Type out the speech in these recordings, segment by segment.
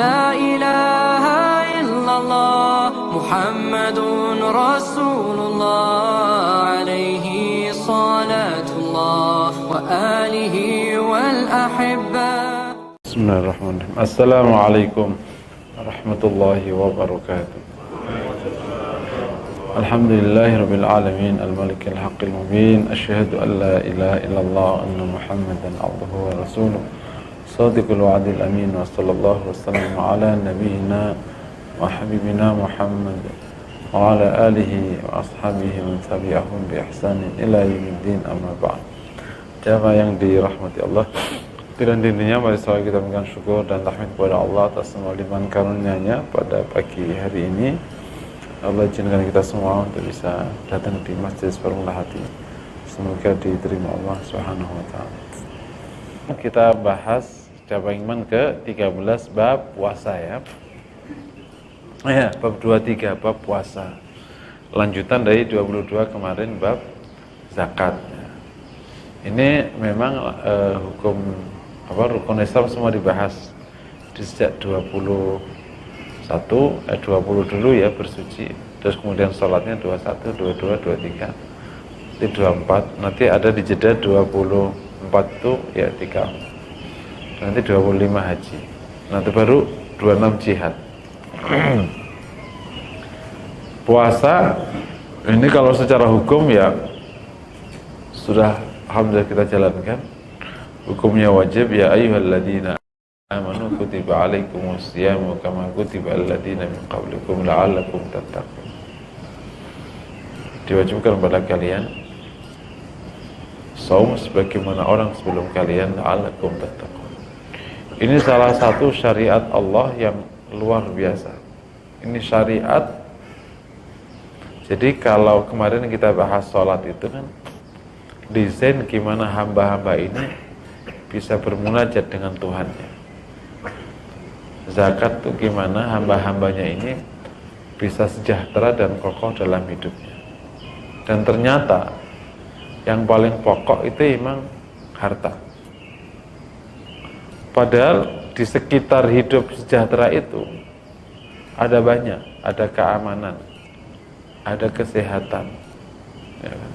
لا إله إلا الله محمد رسول الله عليه صلاة الله وآله والأحبة. بسم الله الرحمن الرحيم. السلام عليكم ورحمة الله وبركاته. الحمد لله رب العالمين الملك الحق المبين أشهد أن لا إله إلا الله وأن محمدا عبده ورسوله صادق الوعد الأمين وصلى الله وسلم على نبينا وحبيبنا محمد وعلى آله وأصحابه ومن تبعهم بإحسان إلى يوم الدين أما بعد. Jamaah yang dirahmati Allah, dan intinya mari selalu kita memberikan syukur dan tahmid kepada Allah atas semua limpahan karunia-Nya pada pagi hari ini. Allah izinkan kita semua untuk bisa datang di Masjid Sepermula Hati. Semoga diterima Allah Subhanahu wa taala. Kita bahas cabang iman ke-13 bab puasa ya. Bab 23 bab puasa. Lanjutan dari 22 kemarin bab zakat. Ini memang hukum rukun Islam semua dibahas di sejak 20 dulu ya bersuci, terus kemudian sholatnya 21, 22, 23, nanti 24, nanti ada di jeda 24 itu ya 3, nanti 25 haji, nanti baru 26 jihad. Puasa ini kalau secara hukum ya sudah alhamdulillah kita jalankan, hukumnya wajib ya ayyuhalladzina amanu kutiba alaikumus siyamu kama kutiba alladzina min qablikum la'allakum tattaqun. Diwajibkan kepada kalian saum sebagaimana orang sebelum kalian la'allakum tattaqun. Ini salah satu syariat Allah yang luar biasa. Ini syariat. Jadi kalau kemarin kita bahas sholat itu kan desain gimana hamba-hamba ini bisa bermunajat dengan Tuhannya. Zakat itu gimana hamba-hambanya ini bisa sejahtera dan kokoh dalam hidupnya. Dan ternyata yang paling pokok itu memang harta. Padahal di sekitar hidup sejahtera itu ada banyak, ada keamanan, ada kesehatan, ya kan?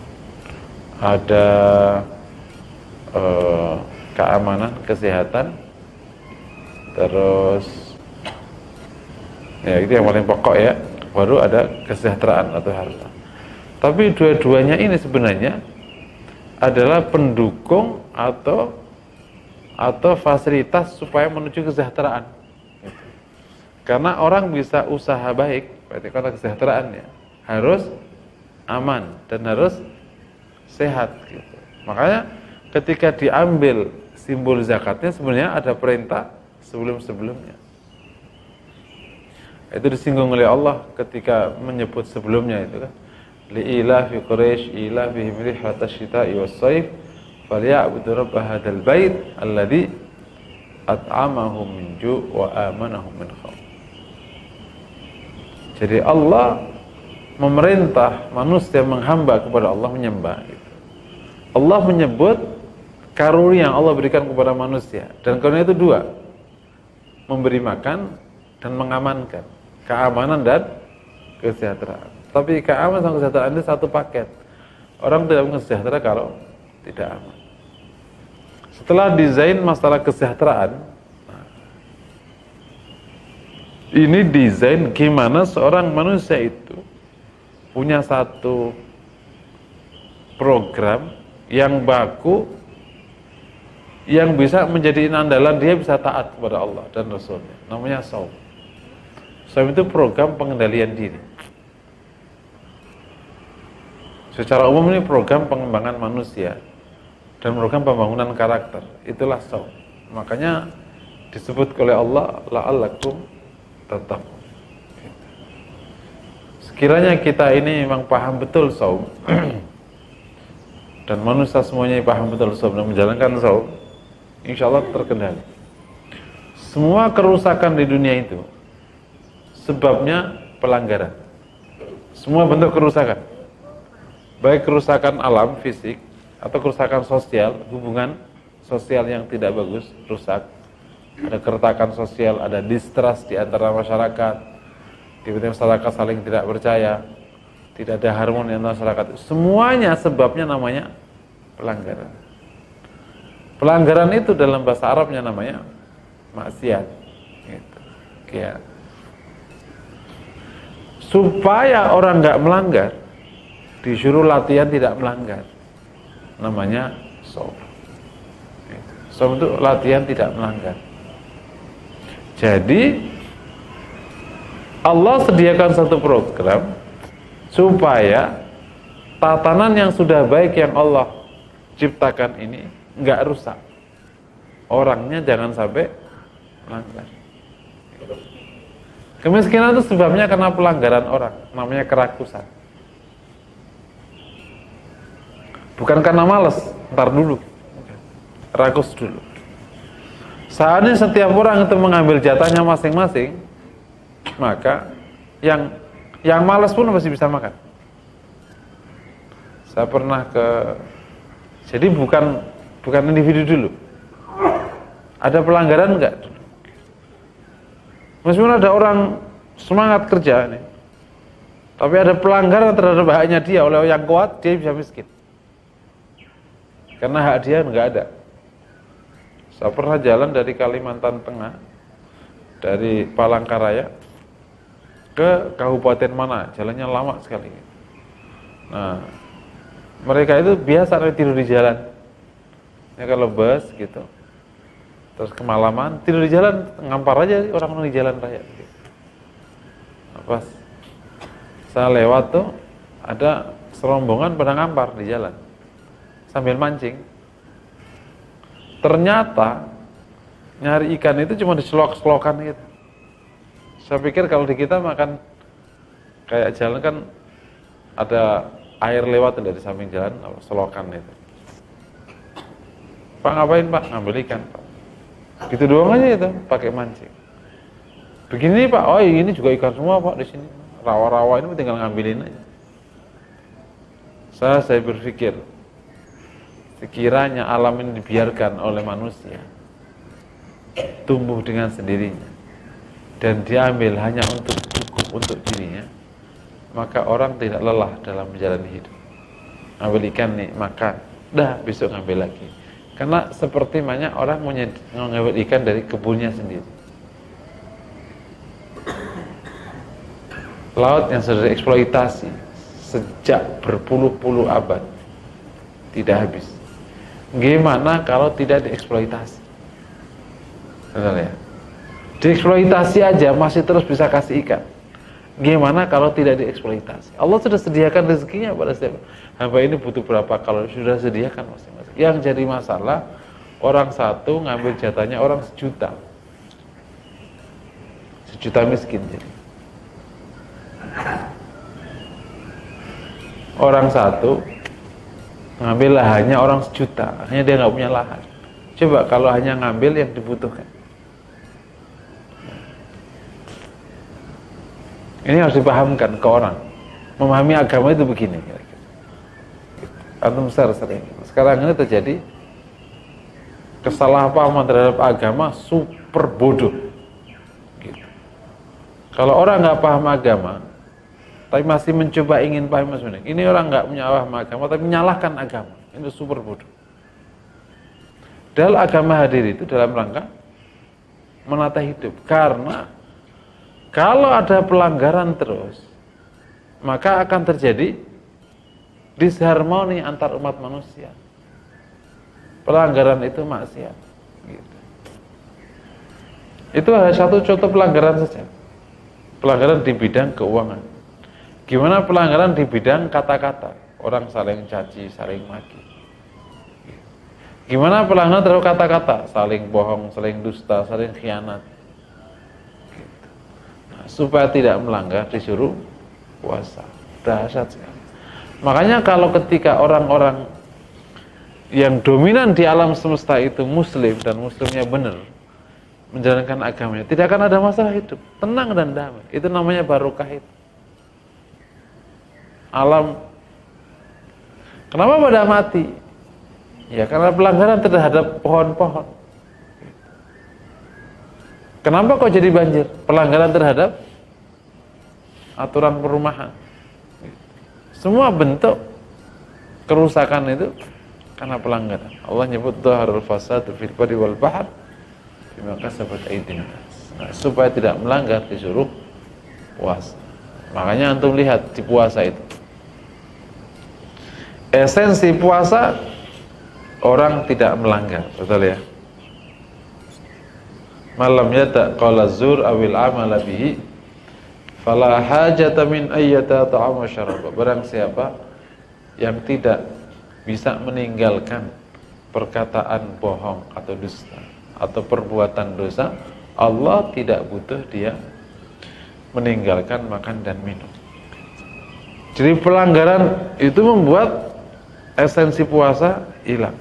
Ada keamanan, kesehatan, terus ya itu yang paling pokok ya, baru ada kesejahteraan atau harta. Tapi dua-duanya ini sebenarnya adalah pendukung atau fasilitas supaya menuju kesejahteraan. Karena orang bisa usaha baik, berarti kalau kesejahteraannya harus aman dan harus sehat gitu. Makanya ketika diambil simbol zakatnya sebenarnya ada perintah sebelum-sebelumnya. Itu disinggung oleh Allah ketika menyebut sebelumnya itu kan. Li'ilafi Quraisy ilafihim rihlatash shita'i was-shayf falya'budu rabb hadzal bait alladzi at'amahum min ju' wa amanahum min khauf. Jadi Allah memerintah manusia menghamba kepada Allah, menyembah gitu. Allah menyebut karunia yang Allah berikan kepada manusia, dan karunia itu dua, memberi makan dan mengamankan, keamanan dan kesejahteraan. Tapi keamanan dan kesejahteraan itu satu paket. Orang tidak mungkin sejahtera kalau tidak aman. Setelah desain masalah kesejahteraan, ini desain gimana seorang manusia itu punya satu program yang baku, yang bisa menjadi andalan dia bisa taat kepada Allah dan Rasulnya. Namanya saum. Saum itu program pengendalian diri. Secara umum ini program pengembangan manusia dan program pembangunan karakter. Itulah saum. Makanya disebut oleh Allah la'allakum tattaqun. Sekiranya kita ini memang paham betul saum dan manusia semuanya paham betul saum dan menjalankan saum, insya Allah terkendali. Semua kerusakan di dunia itu sebabnya pelanggaran. Semua bentuk kerusakan, baik kerusakan alam fisik atau kerusakan sosial, hubungan sosial yang tidak bagus rusak, ada keretakan sosial, ada distrust di antara masyarakat, tiba-tiba masyarakat saling tidak percaya, tidak ada harmoni antara masyarakat. Semuanya sebabnya namanya pelanggaran. Pelanggaran itu dalam bahasa Arabnya namanya maksiat. Gitu. Ya. Supaya orang nggak melanggar, disuruh latihan tidak melanggar. Namanya shaum. Shaum itu latihan tidak melanggar. Jadi Allah sediakan satu program supaya tatanan yang sudah baik yang Allah ciptakan ini nggak rusak. Orangnya jangan sampai melanggar. Kemiskinan itu sebabnya karena pelanggaran orang, namanya kerakusan. Bukan karena malas, ntar dulu, rakus dulu. Saat ini setiap orang itu mengambil jatahnya masing-masing, maka yang malas pun masih bisa makan. Saya pernah jadi bukan individu dulu. Ada pelanggaran enggak? Meskipun ada orang semangat kerja nih, tapi ada pelanggaran terhadap haknya dia oleh yang kuat, dia bisa miskin. Karena hak dia enggak ada. Saya pernah jalan dari Kalimantan Tengah, dari Palangkaraya ke Kabupaten mana, jalannya lama sekali. Nah, mereka itu biasa tidur di jalan. Ya kalau bus gitu, terus kemalaman tidur di jalan, ngampar aja orang-orang di jalan raya. Nah, pas saya lewat tuh ada serombongan pada ngampar di jalan sambil mancing. Ternyata nyari ikan itu cuma diselok-selokan gitu. Saya pikir kalau di kita makan kayak jalan kan ada air lewat dari samping jalan, selokan itu. Pak ngapain Pak? Ngambil ikan Pak. Gitu doang aja itu, pakai mancing. Begini Pak, oh ini juga ikan semua Pak di sini. Rawa-rawa ini tinggal ngambilin aja. Saya berpikir, sekiranya alam ini dibiarkan oleh manusia tumbuh dengan sendirinya dan diambil hanya untuk cukup untuk dirinya, maka orang tidak lelah dalam menjalani hidup. Ngambil ikan nih, makan, dah besok ngambil lagi. Karena seperti banyak orang mengambil ikan dari kebunnya sendiri. Laut yang sudah dieksploitasi sejak berpuluh-puluh abad tidak habis. Gimana kalau tidak dieksploitasi? Betul ya? Dieksploitasi aja masih terus bisa kasih ikan. Gimana kalau tidak dieksploitasi? Allah sudah sediakan rezekinya pada setiap hamba ini butuh berapa kalori, sudah sediakan masing-masing. Yang jadi masalah orang satu ngambil jatahnya orang sejuta miskin jadi. Orang satu ngambil lahannya orang sejuta, hanya dia nggak punya lahan. Coba kalau hanya ngambil yang dibutuhkan. Ini harus dipahamkan ke orang. Memahami agama itu begini. Antum sering. Sekarang ini terjadi kesalahpahaman terhadap agama super bodoh. Gitu. Kalau orang nggak paham agama, tapi masih mencoba ingin paham sebenarnya. Ini orang nggak punya paham agama, tapi menyalahkan agama. Ini super bodoh. Dalam agama hadir itu dalam rangka menata hidup. Karena kalau ada pelanggaran terus, maka akan terjadi disharmoni antar umat manusia. Pelanggaran itu maksiat. Gitu. Itu ada satu contoh pelanggaran saja. Pelanggaran di bidang keuangan. Gimana pelanggaran di bidang kata-kata? Orang saling caci, saling maki. Gimana pelanggaran terhadap kata-kata? Saling bohong, saling dusta, saling khianat. Supaya tidak melanggar disuruh puasa. Dahsyat sekali. Makanya kalau ketika orang-orang yang dominan di alam semesta itu muslim dan muslimnya benar menjalankan agamanya, tidak akan ada masalah hidup, tenang dan damai. Itu namanya barokah itu. Alam kenapa pada mati? Ya karena pelanggaran terhadap pohon-pohon. Kenapa kok jadi banjir? Pelanggaran terhadap aturan perumahan. Semua bentuk kerusakan itu karena pelanggaran. Allah nyebut dhaharul fasad fil barri wal bahr bima kasabat aydin nas. Nah, supaya tidak melanggar disuruh puasa. Makanya antum lihat di puasa itu. Esensi puasa orang tidak melanggar, betul ya? Malam yata qala zur awil amala bihi fala hajata min ayyata ta'ama syaraba. Barang siapa yang tidak bisa meninggalkan perkataan bohong atau dusta atau perbuatan dosa, Allah tidak butuh dia meninggalkan makan dan minum. Jadi pelanggaran itu membuat esensi puasa hilang.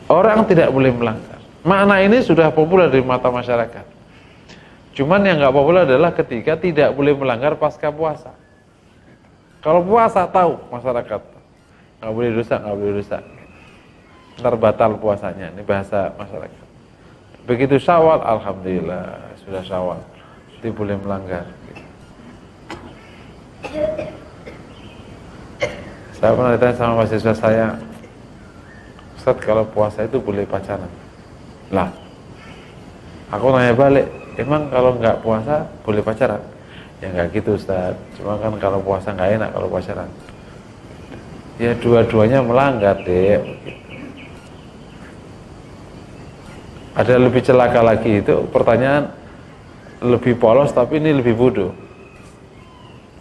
Orang tidak boleh melanggar. Makna ini sudah populer di mata masyarakat. Cuman yang nggak populer adalah ketika tidak boleh melanggar pasca puasa. Kalau puasa tahu masyarakat nggak boleh dosa, nggak boleh dosa. Ntar batal puasanya. Ini bahasa masyarakat. Begitu Syawal, alhamdulillah sudah Syawal, tidak boleh melanggar. Saya pernah ditanya sama mahasiswa saya, Ustaz, kalau puasa itu boleh pacaran? Lah, aku nanya balik, emang kalau nggak puasa boleh pacaran? Ya nggak gitu Ustaz, cuma kan kalau puasa nggak enak kalau pacaran. Ya dua-duanya melanggar deh. Ada lebih celaka lagi, itu pertanyaan lebih polos tapi ini lebih bodoh.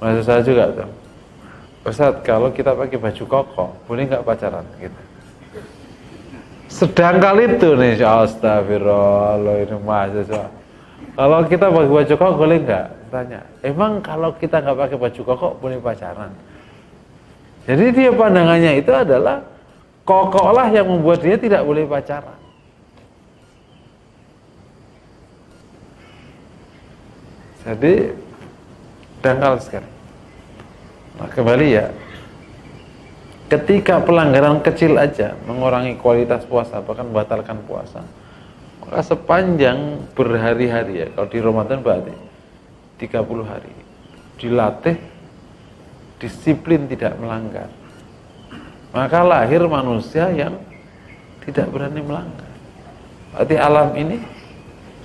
Maksud saya juga tuh, Ustaz, kalau kita pakai baju koko boleh nggak pacaran? Gitu. Sedangkal itu nih, astagfirullah, ini mahasiswa. Kalau kita pakai baju koko boleh nggak? Tanya, emang kalau kita nggak pakai baju koko boleh pacaran? Jadi dia pandangannya itu adalah koko lah yang membuat dia tidak boleh pacaran. Jadi dangkal sekali. Nah, kembali ya, ketika pelanggaran kecil aja mengurangi kualitas puasa, bahkan membatalkan puasa, maka sepanjang berhari-hari ya, kalau di Ramadan berarti 30 hari dilatih disiplin tidak melanggar, maka lahir manusia yang tidak berani melanggar. Berarti alam ini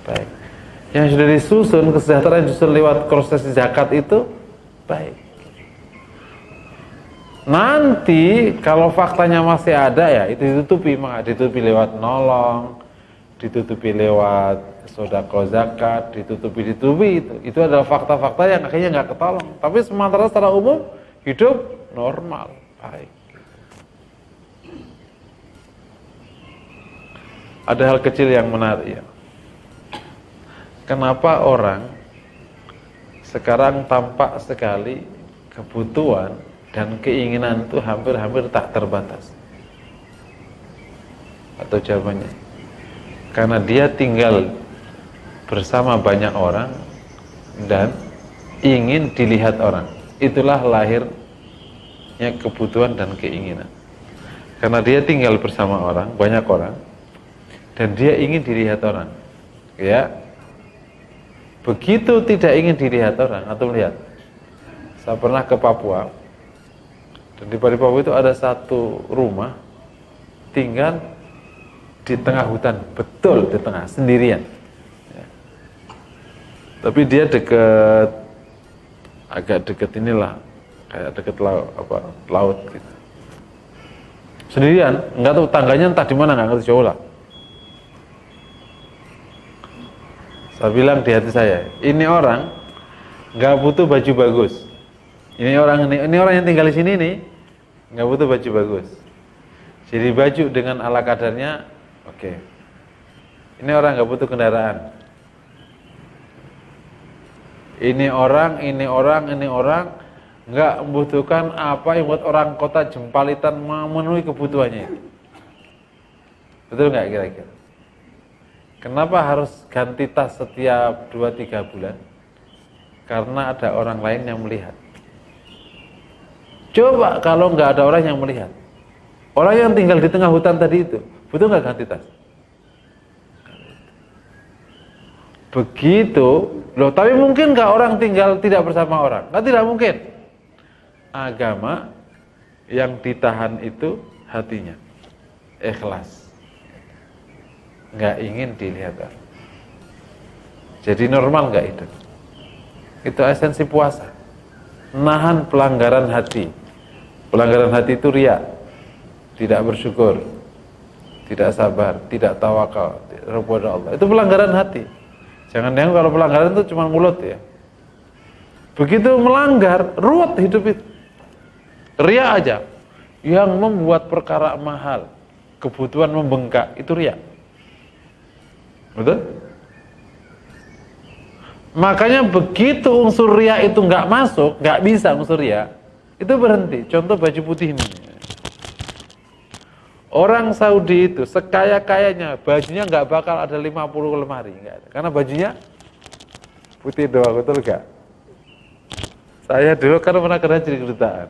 baik. Yang sudah disusun, kesejahteraan disusun lewat proses zakat itu baik. Nanti kalau faktanya masih ada ya itu ditutupi, maka ditutupi lewat nolong, ditutupi lewat sedekah zakat, ditutupi itu adalah fakta-fakta yang akhirnya nggak ketolong. Tapi sementara secara umum hidup normal, baik. Ada hal kecil yang menarik ya. Kenapa orang sekarang tampak sekali kebutuhan dan keinginan itu hampir-hampir tak terbatas? Atau jawabannya, karena dia tinggal bersama banyak orang dan ingin dilihat orang. Itulah lahirnya kebutuhan dan keinginan. Karena dia tinggal bersama orang, banyak orang, dan dia ingin dilihat orang. Ya, begitu tidak ingin dilihat orang atau melihat. Saya pernah ke Papua, dan di Papua itu ada satu rumah tinggal di tengah hutan, betul di tengah, sendirian ya. Tapi dia agak dekat inilah, kayak dekat laut gitu. Sendirian, nggak tahu tangganya entah di mana, nggak ngerti jauh lah. Saya bilang di hati saya, ini orang nggak butuh baju bagus. Ini orang yang tinggal di sini nih nggak butuh baju bagus. Jadi baju dengan ala kadarnya, oke. Ini orang nggak butuh kendaraan. Ini orang nggak membutuhkan apa yang buat orang kota jempalitan memenuhi kebutuhannya. Betul nggak kira-kira? Kenapa harus ganti tas setiap 2-3 bulan? Karena ada orang lain yang melihat. Coba kalau nggak ada orang yang melihat, orang yang tinggal di tengah hutan tadi itu butuh nggak ganti tas? Begitu, loh, tapi mungkin nggak orang tinggal tidak bersama orang? Nggak, tidak mungkin. Agama yang ditahan itu hatinya, ikhlas, nggak ingin dilihat orang. Jadi normal nggak itu? Itu esensi puasa. Nahan pelanggaran hati. Pelanggaran hati itu riya, tidak bersyukur, tidak sabar, tidak tawakal kepada Allah. Itu pelanggaran hati. Jangan yang kalau pelanggaran itu cuma mulut ya. Begitu melanggar, ruwet hidup itu. Riya aja yang membuat perkara mahal, kebutuhan membengkak, itu riya. Betul? Makanya begitu unsur riya itu nggak masuk, nggak bisa unsur riya, itu berhenti. Contoh baju putih ini. Orang Saudi itu sekaya-kayanya bajunya nggak bakal ada 50 lemari, nggak ada. Karena bajunya putih doang, betul nggak? Saya dulu kan pernah kerja di kedutaan.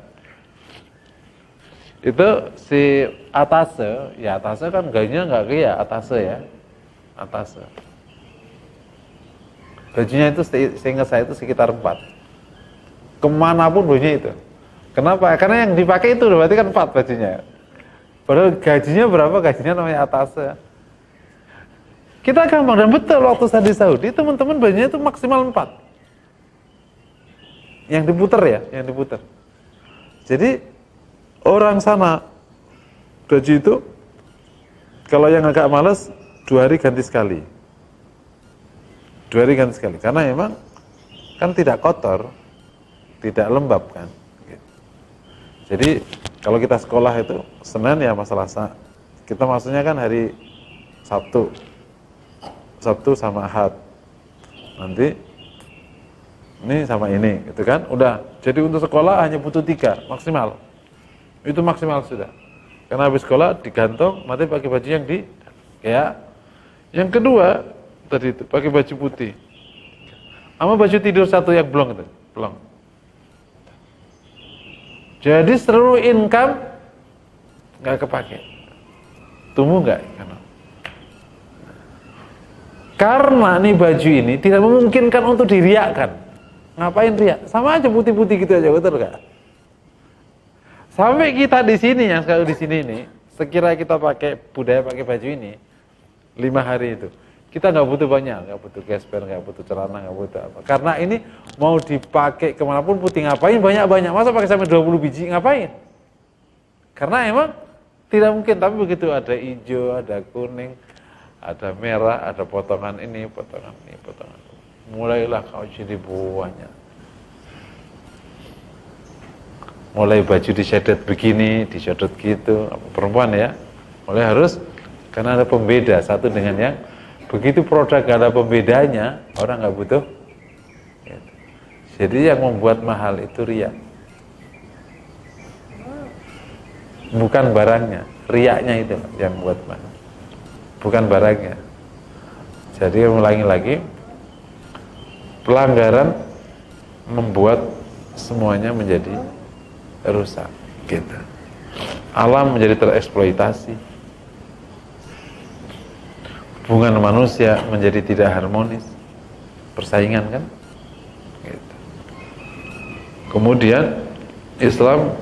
Itu si atase kan gajinya nggak kayak atase ya, atase. Bajunya itu seingat saya itu sekitar 4. Kemanapun bajunya itu. Kenapa? Karena yang dipakai itu berarti kan 4 bajunya. Padahal gajinya berapa? Gajinya namanya atase. Kita gampang, dan betul waktu saya di Saudi, teman-teman bajunya itu maksimal 4. Yang diputer ya, yang diputer. Jadi orang sana baju itu kalau yang agak males 2 hari ganti sekali. 2 hari ganti sekali. Karena memang kan tidak kotor, tidak lembab kan. Jadi kalau kita sekolah itu Senin ya masalah kita maksudnya kan hari Sabtu sama Ahad. Nanti ini sama ini, gitu kan? Udah. Jadi untuk sekolah hanya butuh 3 maksimal. Itu maksimal sudah. Karena habis sekolah digantung, nanti pakai baju yang kayak. Yang kedua tadi itu pakai baju putih. Sama baju tidur satu yang blong itu, blong. Jadi seluruh income nggak kepake. Tumbuh nggak? Karena nih baju ini tidak memungkinkan untuk diriakkan. Ngapain riak? Sama aja putih-putih gitu aja, betul nggak? Sampai kita di sini yang sekarang di sini ini, sekira kita pakai budaya pakai baju ini 5 hari itu, kita nggak butuh banyak, nggak butuh gesper, nggak butuh celana, nggak butuh apa. Karena ini mau dipakai kemanapun putih, ngapain banyak-banyak? Masa pakai sampai 20 biji, ngapain? Karena emang tidak mungkin. Tapi begitu ada hijau, ada kuning, ada merah, ada potongan ini, potongan ini, potongan ini. Mulailah kau jadi buahnya. Mulai baju disedet begini, disedot gitu, perempuan ya. Mulai harus, karena ada pembeda satu dengan yang. Begitu produk gak ada pembedanya, orang nggak butuh. Jadi yang membuat mahal itu riya. Bukan barangnya, riyanya itu yang membuat mahal. Bukan barangnya. Jadi ulangi lagi, pelanggaran membuat semuanya menjadi rusak. Gitu. Alam menjadi tereksploitasi. Hubungan manusia menjadi tidak harmonis, persaingan kan? Gitu. Kemudian Islam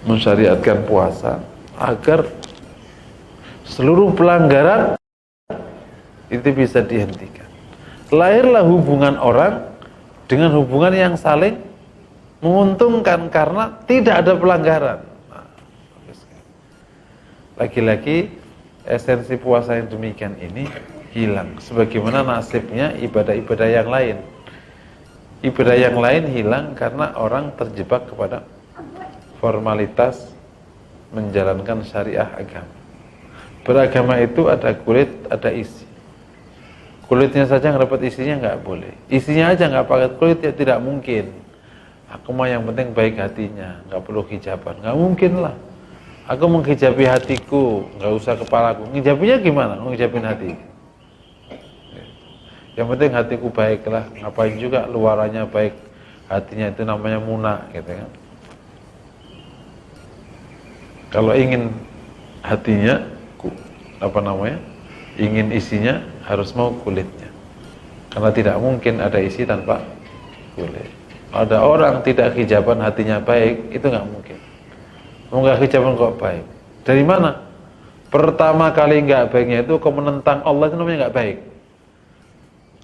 mensyariatkan puasa agar seluruh pelanggaran itu bisa dihentikan. Lahirlah hubungan orang dengan hubungan yang saling menguntungkan karena tidak ada pelanggaran. Nah, lagi-lagi esensi puasa yang demikian ini hilang. Sebagaimana nasibnya ibadah-ibadah yang lain. Ibadah yang lain hilang karena orang terjebak kepada formalitas menjalankan syariah agama. Beragama itu ada kulit, ada isi. Kulitnya saja nggak dapat isinya nggak boleh. Isinya aja nggak pakai kulit ya tidak mungkin. Aku mah yang penting baik hatinya, nggak perlu hijaban. Nggak mungkin lah. Aku menghijabi hatiku, nggak usah kepalaku. Ngijabinya gimana? Ngijabin hati. Yang penting hatiku baiklah. Ngapain juga luarannya baik, hatinya itu namanya muna, gitu kan? Kalau ingin hatinya, ingin isinya harus mau kulitnya. Karena tidak mungkin ada isi tanpa kulit. Ada orang tidak hijaban hatinya baik, itu nggak mungkin. Enggak hijaban kok baik. Dari mana? Pertama kali nggak baiknya itu kau menentang Allah, itu namanya nggak baik.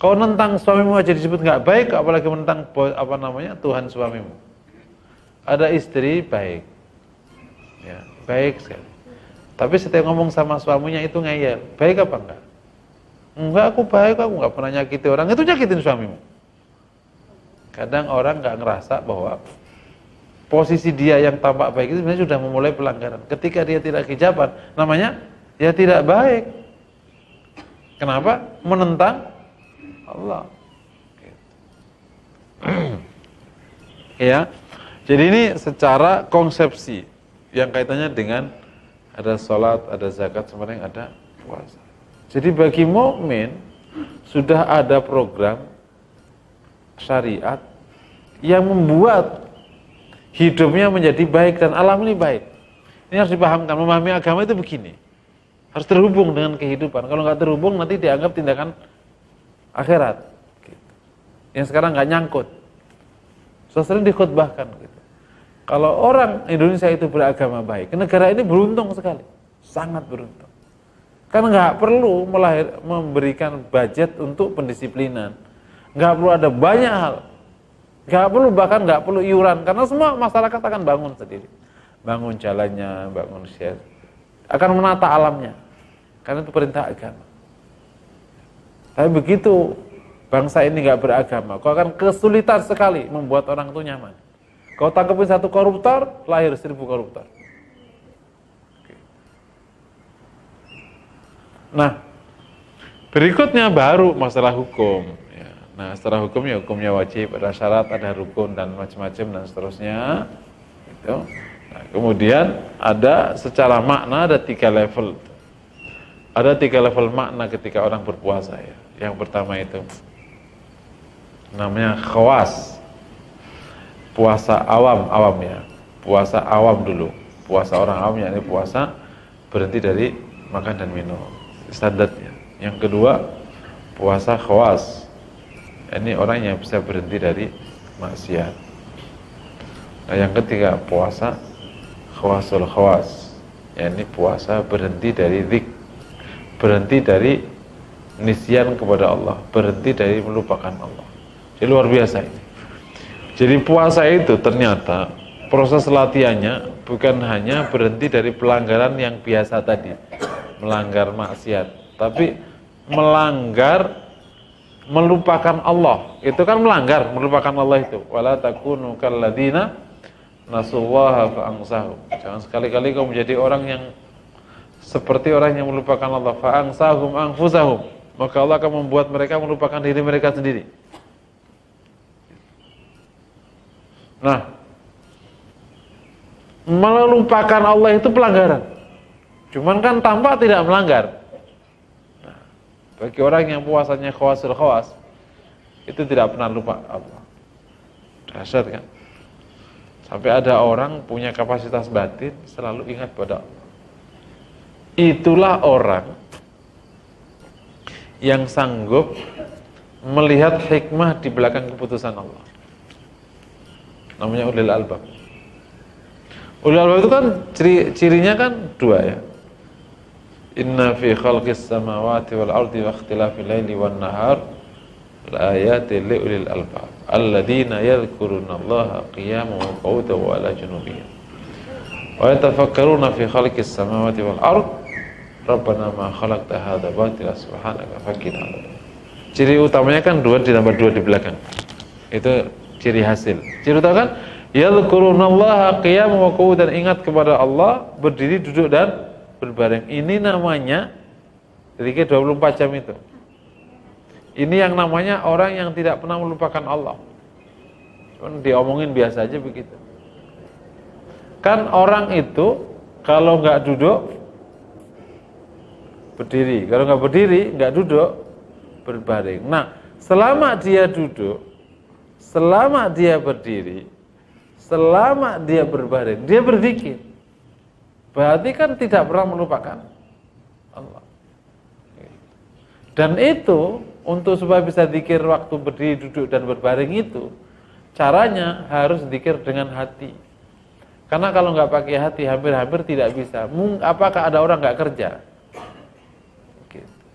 Kau nentang suamimu aja disebut nggak baik, apalagi menentang Tuhan suamimu. Ada istri baik, ya baik sekali. Tapi setiap ngomong sama suaminya itu ngeyel, baik apa enggak? Enggak, aku baik, aku nggak pernah nyakiti orang. Itu nyakitin suamimu. Kadang orang nggak ngerasa bahwa posisi dia yang tampak baik itu sebenarnya sudah memulai pelanggaran. Ketika dia tidak hijaban, namanya ya tidak baik. Kenapa? Menentang Allah. Ya. Jadi ini secara konsepsi yang kaitannya dengan ada sholat, ada zakat, sebenarnya ada puasa. Jadi bagi mukmin sudah ada program syariat yang membuat hidupnya menjadi baik dan alam ini baik. Ini harus dipahamkan. Memahami agama itu begini, harus terhubung dengan kehidupan. Kalau nggak terhubung nanti dianggap tindakan akhirat gitu. Yang sekarang nggak nyangkut. Sering dikhutbahkan gitu. Kalau orang Indonesia itu beragama baik, negara ini beruntung sekali, sangat beruntung. Kan nggak perlu memberikan budget untuk pendisiplinan, nggak perlu ada banyak hal, bahkan nggak perlu iuran, karena semua masyarakat akan bangun sendiri, bangun jalannya, bangun share, akan menata alamnya, karena itu perintah agama. Tapi begitu bangsa ini nggak beragama, kau akan kesulitan sekali membuat orang itu nyaman. Kau tangkapin satu koruptor, lahir 1000 koruptor. Nah, berikutnya baru masalah hukum. Ya. Nah, setelah hukumnya wajib, ada syarat, ada rukun dan macam-macam dan seterusnya. Gitu. Nah, kemudian ada secara makna ada 3 level. Ada 3 level makna ketika orang berpuasa ya. Yang pertama itu namanya khawas. Puasa awam ya. Puasa awam dulu. Puasa orang awam yakni puasa berhenti dari makan dan minum. Standarnya. Yang kedua, puasa khawas. Ini orang yang bisa berhenti dari maksiat. Nah, yang ketiga, puasa khawasul khawas. Yakni puasa berhenti dari dzikir, berhenti dari nisyan kepada Allah, berhenti dari melupakan Allah. Jadi luar biasa ini. Jadi puasa itu ternyata proses latihannya bukan hanya berhenti dari pelanggaran yang biasa tadi, melanggar maksiat, tapi melanggar melupakan Allah. Itu kan melanggar, melupakan Allah itu. Wala takunu kalladzina nasullaha fa ansahum. Jangan sekali-kali kau menjadi orang yang seperti orang yang melupakan Allah, fa ansahum anfusahum. Maka Allah akan membuat mereka melupakan diri mereka sendiri. Nah, melupakan Allah itu pelanggaran. Cuman kan tampak tidak melanggar. Nah, bagi orang yang puasanya khawasul khawas, itu tidak pernah lupa Allah. Dahsyat kan? Sampai ada orang punya kapasitas batin selalu ingat pada Allah. Itulah orang yang sanggup melihat hikmah di belakang keputusan Allah. Namanya ulil albab. Ulil albab itu kan cirinya kan 2 ya. Inna fi khalqis samawati wal ardi wa ikhtilafil laili wan nahar la ayatin li ulil albab alladzina yadhkurunallaha qiyaman wa qu'udan wa ala junubihim wa yatafakkaruna fi khalqis samawati wal ardi rabbana ma khalaqta hadza batila subhanaka faqina adzabannar. Ciri utamanya kan 2 ditambah 2 di belakang. Itu ciri hasil. Ciri utama kan yadhkurunallaha qiyaman wa qu'udan, ingat kepada Allah berdiri, duduk dan berbaring. Ini namanya zikir 24 jam itu. Ini yang namanya orang yang tidak pernah melupakan Allah. Cuman diomongin biasa aja begitu. Kan orang itu kalau nggak duduk berdiri, kalau nggak berdiri nggak duduk berbaring. Nah, selama dia duduk, selama dia berdiri, selama dia berbaring, dia berzikir. Berarti kan tidak pernah melupakan Allah. Dan itu untuk supaya bisa zikir waktu berdiri, duduk, dan berbaring itu, caranya harus zikir dengan hati. Karena kalau nggak pakai hati, hampir-hampir tidak bisa. Apakah ada orang nggak kerja?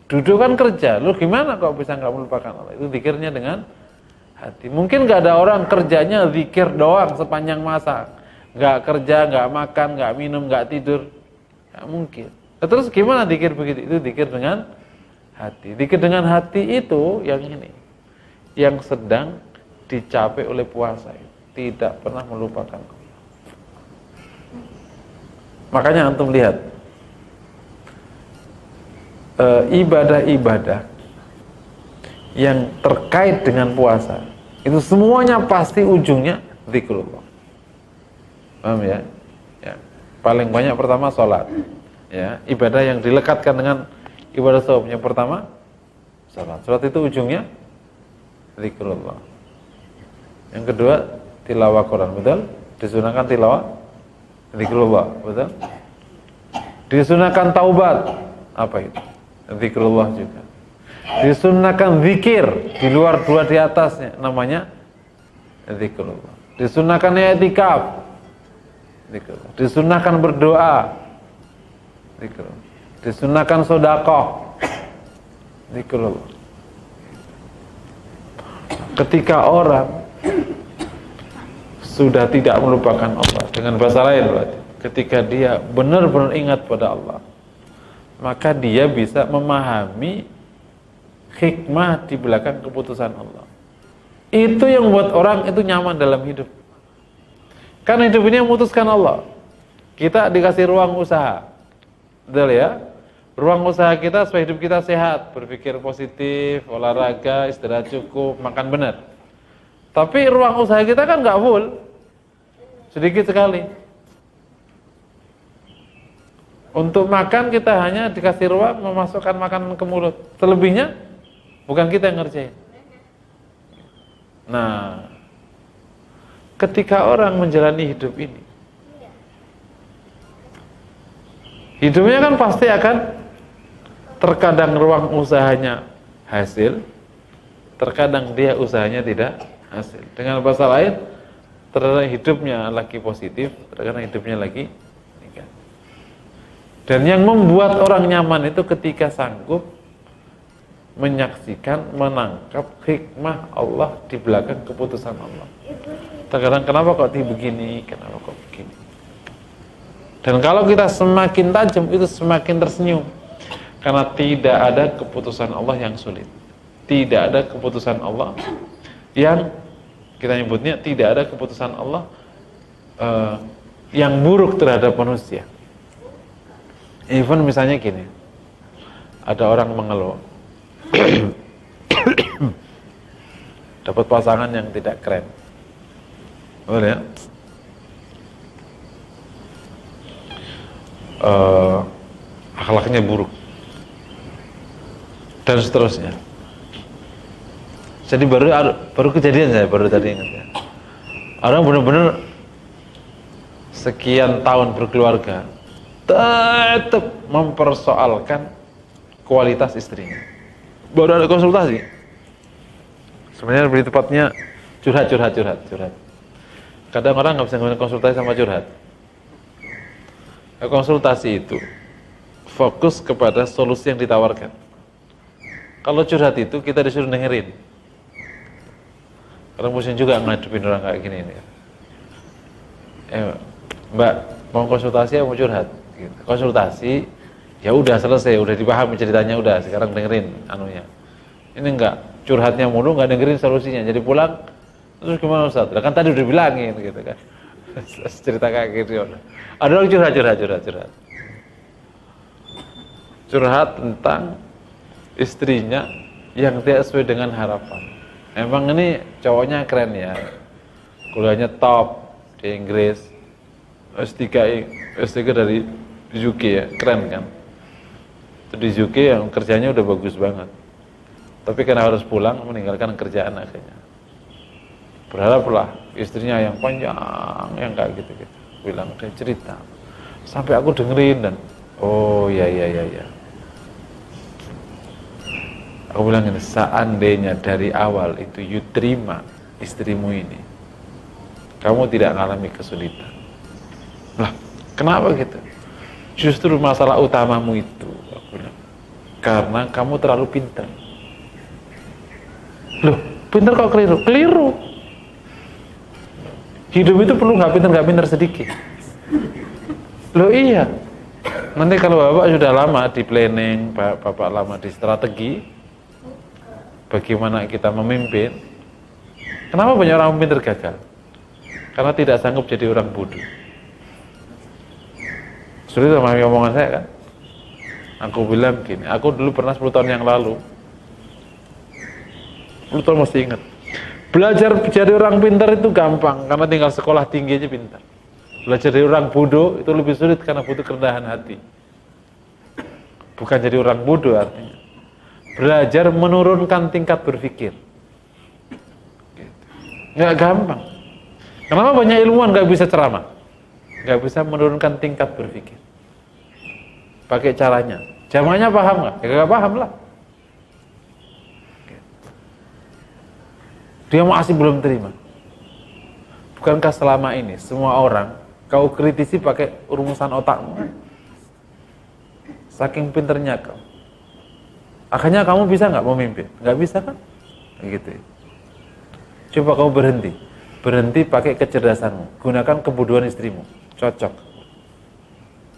Duduk kan kerja, lu gimana kok bisa nggak melupakan Allah? Itu zikirnya dengan hati. Mungkin nggak ada orang kerjanya zikir doang sepanjang masa, nggak kerja, nggak makan, nggak minum, nggak tidur, nggak mungkin. Terus gimana zikir begitu? Itu zikir dengan hati. Zikir dengan hati itu yang ini, yang sedang dicapai oleh puasa, tidak pernah melupakan Allah. Makanya antum lihat ibadah-ibadah yang terkait dengan puasa itu semuanya pasti ujungnya zikrullah. Paham ya? Ya. Paling banyak pertama sholat. Ya, ibadah yang dilekatkan dengan ibadah saum. Yang pertama sholat. Sholat itu ujungnya zikrullah. Yang kedua tilawah Quran, betul? Disunahkan tilawah zikrullah, betul? Disunahkan taubat, apa itu? Zikrullah juga. Disunahkan zikir di luar dua di atasnya, namanya zikrullah. Disunahkan i'tikaf, zikrullah. Disunahkan berdoa, zikrullah. Disunahkan sedekah, zikrullah. Ketika orang sudah tidak melupakan Allah, dengan bahasa lain berarti, ketika dia benar-benar ingat pada Allah, maka dia bisa memahami hikmah di belakang keputusan Allah. Itu yang membuat orang itu nyaman dalam hidup. Karena hidup ini yang memutuskan Allah. Kita dikasih ruang usaha, betul ya? Ruang usaha kita supaya hidup kita sehat, berpikir positif, olahraga, istirahat cukup, makan benar. Tapi ruang usaha kita kan nggak full, sedikit sekali. Untuk makan kita hanya dikasih ruang memasukkan makanan ke mulut. Selebihnya bukan kita yang ngerjain. Nah, ketika orang menjalani hidup ini, hidupnya kan pasti akan terkadang ruang usahanya hasil, terkadang dia usahanya tidak hasil. Dengan bahasa lain, terkadang hidupnya lagi positif, terkadang hidupnya lagi negatif. Dan yang membuat orang nyaman itu ketika sanggup menyaksikan, menangkap hikmah Allah di belakang keputusan Allah. Terkadang kenapa kok begini, kenapa kok begini. Dan kalau kita semakin tajam, itu semakin tersenyum. Karena tidak ada keputusan Allah yang sulit. Tidak ada keputusan Allah yang kita nyebutnya, tidak ada keputusan Allah yang buruk terhadap manusia. Even misalnya gini, ada orang mengeluh dapat pasangan yang tidak keren, boleh ya? Akhlaknya buruk dan seterusnya. Jadi baru kejadian, saya baru tadi ingat ya. Orang benar-benar sekian tahun berkeluarga tetap mempersoalkan kualitas istrinya. Baru ada konsultasi. Sebenarnya lebih tepatnya curhat. Kadang orang nggak bisa ngomongin konsultasi sama curhat. Konsultasi itu fokus kepada solusi yang ditawarkan. Kalau curhat itu kita disuruh dengerin. Karena pusing juga ngadepin orang kayak gini nih. Mbak, mau konsultasi atau mau curhat? Gitu. Konsultasi, ya udah selesai, udah dipahami ceritanya, udah sekarang dengerin anunya. Ini enggak, curhatnya mulu, enggak dengerin solusinya. Jadi pulang, terus gimana Ustaz? Kan tadi udah bilangin gitu kan. Cerita kayak gitu. Ada orang curhat. Curhat tentang istrinya yang tidak sesuai dengan harapan. Emang ini cowoknya keren ya, kuliahnya top di Inggris, S3 dari UK ya, keren kan. Itu di UK yang kerjanya udah bagus banget. Tapi karena harus pulang, meninggalkan kerjaan akhirnya. Berharaplah istrinya yang panjang, yang kayak gitu-gitu. Bilang, dia cerita. Sampai aku dengerin dan, oh ya. Aku bilang ini, seandainya dari awal itu you terima istrimu ini, kamu tidak mengalami kesulitan. Lah, kenapa gitu? Justru masalah utamamu itu, aku bilang, karena kamu terlalu pintar. Loh, pintar kok keliru? Keliru. Hidup itu perlu nggak pintar sedikit. Loh iya. Nanti kalau bapak sudah lama di planning, bapak lama di strategi, bagaimana kita memimpin, kenapa banyak orang pintar gagal? Karena tidak sanggup jadi orang bodoh. Sulit memahami omongan saya kan? Aku bilang gini, aku dulu pernah 10 tahun yang lalu, 10 tahun mesti ingat, belajar jadi orang pintar itu gampang, karena tinggal sekolah tinggi aja pintar. Belajar jadi orang bodoh itu lebih sulit karena butuh kerendahan hati. Bukan jadi orang bodoh artinya. Belajar menurunkan tingkat berpikir. Nggak gampang. Kenapa banyak ilmuwan nggak bisa ceramah? Nggak bisa menurunkan tingkat berpikir. Pakai caranya. Jamaahnya paham nggak? Ya nggak paham lah. Dia masih belum terima. Bukankah selama ini semua orang kau kritisi pakai rumusan otakmu? Saking pinternya kau. Akhirnya kamu bisa nggak memimpin? Nggak bisa kan? Gitu. Coba kau berhenti. Berhenti pakai kecerdasanmu. Gunakan kebodohan istrimu. Cocok.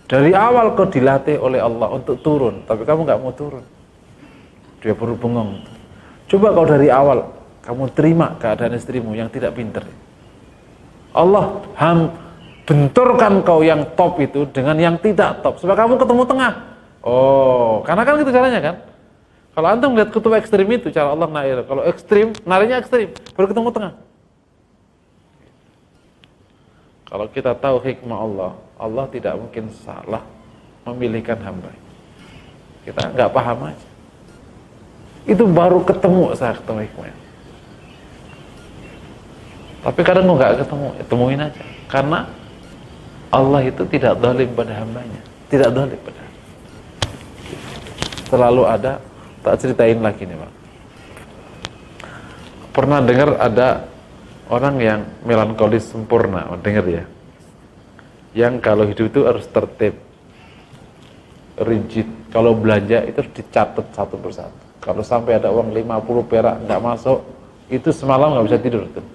Dari awal kau dilatih oleh Allah untuk turun, tapi kamu nggak mau turun. Dia perlu bengong. Coba kau dari awal kamu terima keadaan istrimu yang tidak pintar. Allah benturkan kau yang top itu dengan yang tidak top supaya kamu ketemu tengah. Oh, karena kan gitu caranya kan? Kalau antum melihat kutub ekstrim itu cara Allah naik. Kalau ekstrim, narinya ekstrim, baru ketemu tengah. Kalau kita tahu hikmah Allah, Allah tidak mungkin salah memilihkan hamba. Kita nggak paham aja. Itu baru ketemu saat ketemu hikmahnya. Tapi kadang nggak ketemu, temuin aja. Karena Allah itu tidak zalim pada hambanya, tidak zalim pada. Selalu ada. Tak ceritain lagi nih Pak. Pernah dengar ada orang yang melankolis sempurna, dengar ya? Yang kalau hidup itu harus tertib, rigid. Kalau belanja itu harus dicatat satu persatu. Kalau sampai ada uang 50 perak nggak masuk, itu semalam nggak bisa tidur tuh.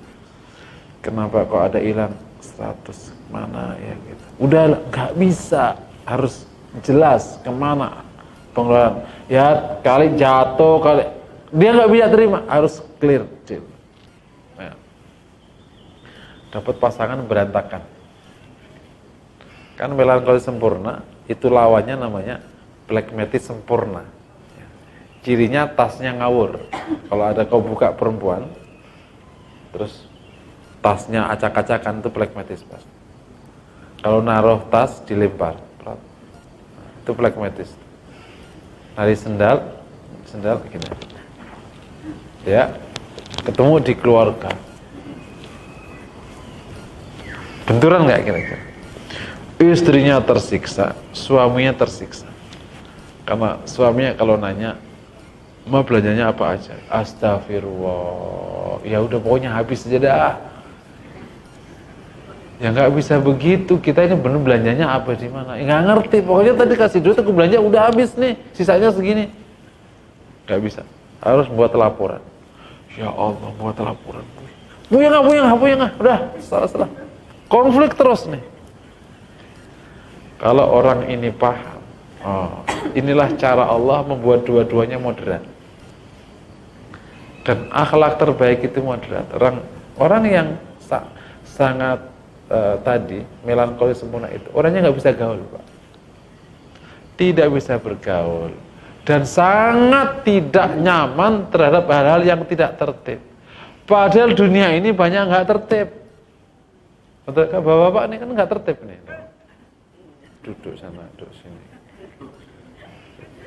Kenapa kok ada hilang 100 mana ya gitu? Udah nggak bisa, harus jelas kemana pengeluaran. Ya kali jatuh, kali dia nggak bisa terima, harus clear. Ya. Dapat pasangan berantakan. Kan melankolis sempurna, itu lawannya namanya phlegmatis sempurna. Cirinya tasnya ngawur. Kalau ada kau buka perempuan, terus tasnya acak-acakan, itu phlegmatis pas. Kalau naruh tas dilempar, itu phlegmatis. Nari sendal begini. Ya, ketemu di keluarga. Benturan nggak kira-kira? Istrinya tersiksa, suaminya tersiksa. Karena suaminya kalau nanya, "Ma belanjanya apa aja?" Astagfirullah. Ya udah pokoknya habis aja dah. Ya nggak bisa begitu, kita ini bener belanjanya apa di mana? Ya, nggak ngerti, pokoknya tadi kasih duit aku belanja udah habis nih, sisanya segini. Nggak bisa, harus buat laporan. Ya Allah, buat laporan. Buyang udah salah. Konflik terus nih. Kalau orang ini paham, inilah cara Allah membuat dua-duanya moderat. Dan akhlak terbaik itu moderat. Orang yang sangat tadi melankolis sempurna itu orangnya nggak bisa gaul Pak, tidak bisa bergaul dan sangat tidak nyaman terhadap hal-hal yang tidak tertib. Padahal dunia ini banyak nggak tertib. Bapak-bapak ini kan nggak tertib nih, duduk sana, duduk sini.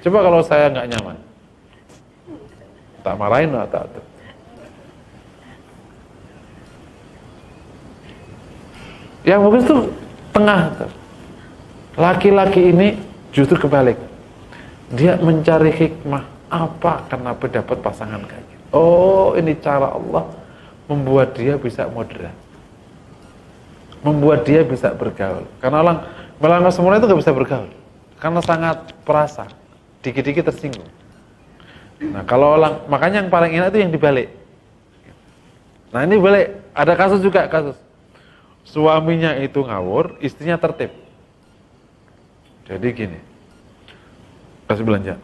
Coba kalau saya nggak nyaman, tak marahin atau tak. Yang bagus itu tengah. Laki-laki ini justru kebalik. Dia mencari hikmah. Apa? Kenapa dapat pasangan kayak gitu? Oh, ini cara Allah membuat dia bisa moderat, membuat dia bisa bergaul. Karena orang melanggar sempurna itu nggak bisa bergaul, karena sangat perasa, dikit-dikit tersinggung. Nah, kalau orang, makanya yang paling enak itu yang dibalik. Nah, ini balik. Ada kasus juga, kasus suaminya itu ngawur, istrinya tertib. Jadi gini, kasih belanja.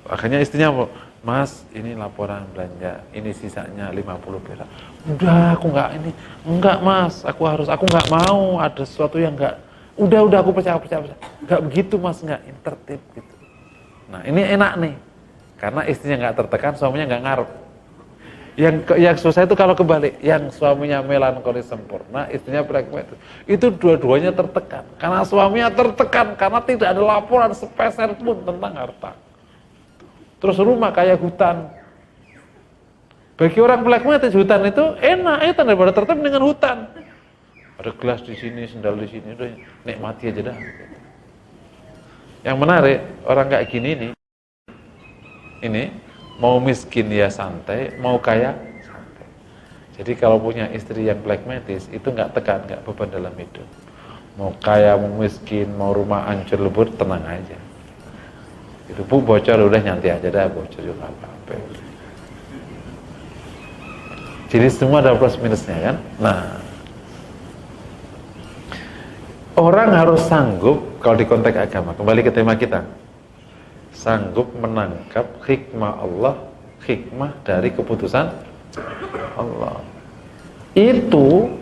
Akhirnya istrinya mau, Mas, ini laporan belanja, ini sisanya 50 perak. Udah, aku enggak Mas, aku enggak mau ada sesuatu yang enggak. Udah, aku percaya. Enggak begitu Mas, enggak, ini tertib gitu. Nah, ini enak nih, karena istrinya enggak tertekan, suaminya enggak ngarep. Yang susah itu kalau kebalik, yang suaminya melankolis sempurna, istrinya pragmatis. Itu dua-duanya tertekan, karena suaminya tertekan, karena tidak ada laporan sepeser pun tentang harta. Terus rumah kayak hutan. Bagi orang pragmatis hutan itu enak daripada tertib dengan hutan. Ada gelas di sini, sendal di sini, udah nikmati aja dah. Yang menarik, orang kayak gini ini mau miskin ya santai, mau kaya santai. Jadi kalau punya istri yang pragmatis itu nggak tekan, nggak beban dalam hidup. Mau kaya, mau miskin, mau rumah hancur lebur, tenang aja. Itu Bu bocor udah nyantai aja dah, bocor juga apa-apa. Jadi semua ada plus minusnya kan. Nah, orang harus sanggup kalau di konteks agama, kembali ke tema kita, sanggup menangkap hikmah Allah, hikmah dari keputusan Allah. Itu